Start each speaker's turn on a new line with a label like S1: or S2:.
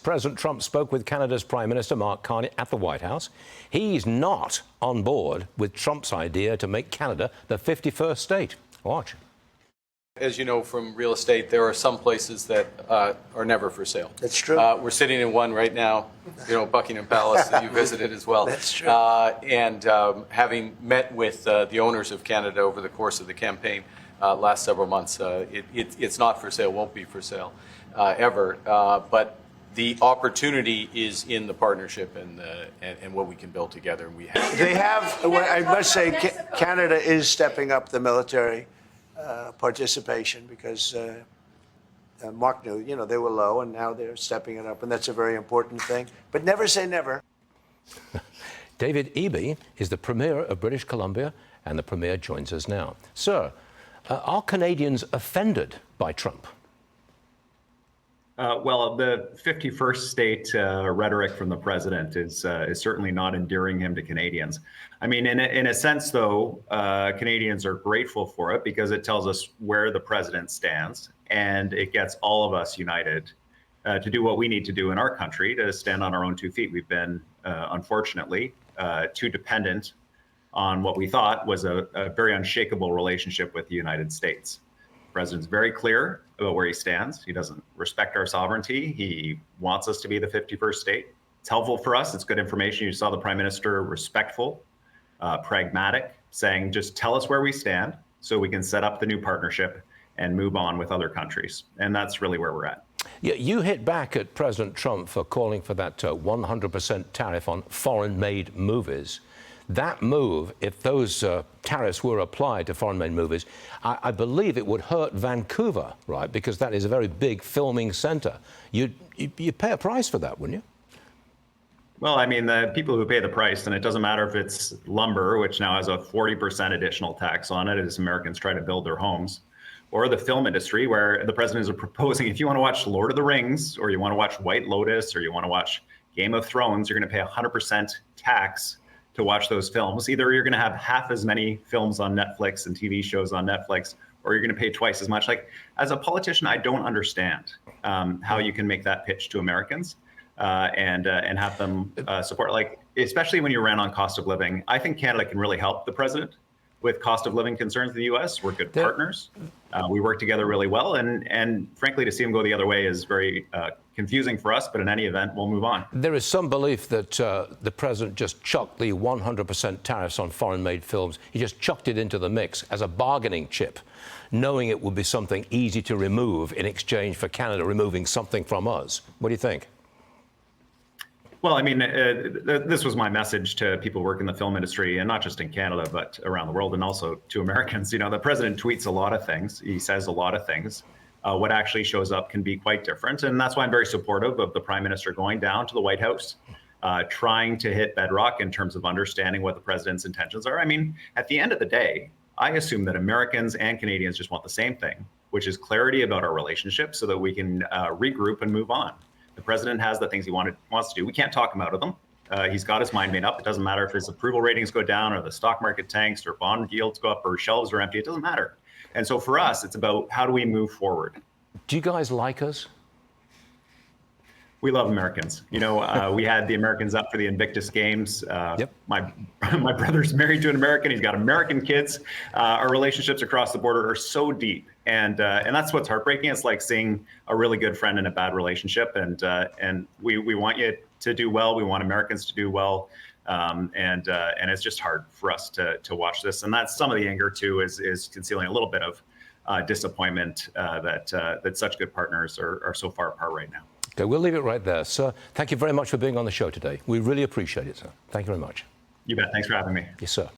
S1: President Trump spoke with Canada's Prime Minister Mark Carney at the White House. He's not on board with Trump's idea to make Canada the 51st state. Watch.
S2: As you know from real estate, there are some places that are never for sale.
S3: That's true.
S2: We're sitting in one right now, Buckingham Palace that you visited as well.
S3: That's true.
S2: And having met with the owners of Canada over the course of the campaign last several months, it's not for sale, won't be for sale ever. But the opportunity is in the partnership and what we can build together. And we have.
S3: They have. I must say, Canada is stepping up the military participation because Mark knew, they were low, and now they're stepping it up, and that's a very important thing. But never say never.
S1: David Eby is the Premier of British Columbia, and the Premier joins us now. Sir, are Canadians offended by Trump?
S4: Well, the 51st state rhetoric from the president is certainly not endearing him to Canadians. I mean, in a sense, though, Canadians are grateful for it because it tells us where the president stands, and it gets all of us united to do what we need to do in our country to stand on our own 2 feet. We've been, unfortunately, too dependent on what we thought was a very unshakable relationship with the United States. The president's very clear about where he stands. He doesn't respect our sovereignty. He wants us to be the 51st state. It's helpful for us. It's good information. You saw the Prime Minister respectful, pragmatic, saying just tell us where we stand so we can set up the new partnership and move on with other countries. And that's really where we're at.
S1: Yeah, you hit back at President Trump for calling for that 100% tariff on foreign-made movies. That move, if those tariffs were applied to foreign-made movies, I believe it would hurt Vancouver, right? Because that is a very big filming center. You'd pay a price for that, wouldn't you?
S4: Well, I mean, the people who pay the price, and it doesn't matter if it's lumber, which now has a 40% additional tax on it as Americans try to build their homes, or the film industry, where the president is proposing, if you want to watch Lord of the Rings, or you want to watch White Lotus, or you want to watch Game of Thrones, you're going to pay 100% tax to watch those films. Either you're going to have half as many films on Netflix and TV shows on Netflix, or you're going to pay twice as much. Like, as a politician, I don't understand how you can make that pitch to Americans and have them support, like, especially when you ran on cost of living. I think Canada can really help the president with cost of living concerns in the U.S. We're good partners. We work together really well. And frankly, to see him go the other way is very confusing for us. But in any event, we'll move on.
S1: There is some belief that the president just chucked the 100% tariffs on foreign-made films. He just chucked it into the mix as a bargaining chip, knowing it would be something easy to remove in exchange for Canada removing something from us. What do you think?
S4: Well, I mean, this was my message to people working in the film industry, and not just in Canada, but around the world, and also to Americans. The president tweets a lot of things. He says a lot of things. What actually shows up can be quite different. And that's why I'm very supportive of the Prime Minister going down to the White House, trying to hit bedrock in terms of understanding what the president's intentions are. I mean, at the end of the day, I assume that Americans and Canadians just want the same thing, which is clarity about our relationship so that we can regroup and move on. The president has the things he wants to do. We can't talk him out of them. He's got his mind made up. It doesn't matter if his approval ratings go down or the stock market tanks or bond yields go up or shelves are empty. It doesn't matter. And so for us, it's about how do we move forward?
S1: Do you guys like us?
S4: We love Americans. We had the Americans up for the Invictus Games.
S1: Yep.
S4: My brother's married to an American. He's got American kids. Our relationships across the border are so deep, and that's what's heartbreaking. It's like seeing a really good friend in a bad relationship, and we want you to do well. We want Americans to do well, and it's just hard for us to watch this. And that's some of the anger too, is concealing a little bit of disappointment that such good partners are so far apart right now.
S1: Okay, we'll leave it right there. Sir, thank you very much for being on the show today. We really appreciate it, sir. Thank you very much.
S4: You bet. Thanks for having me.
S1: Yes, sir.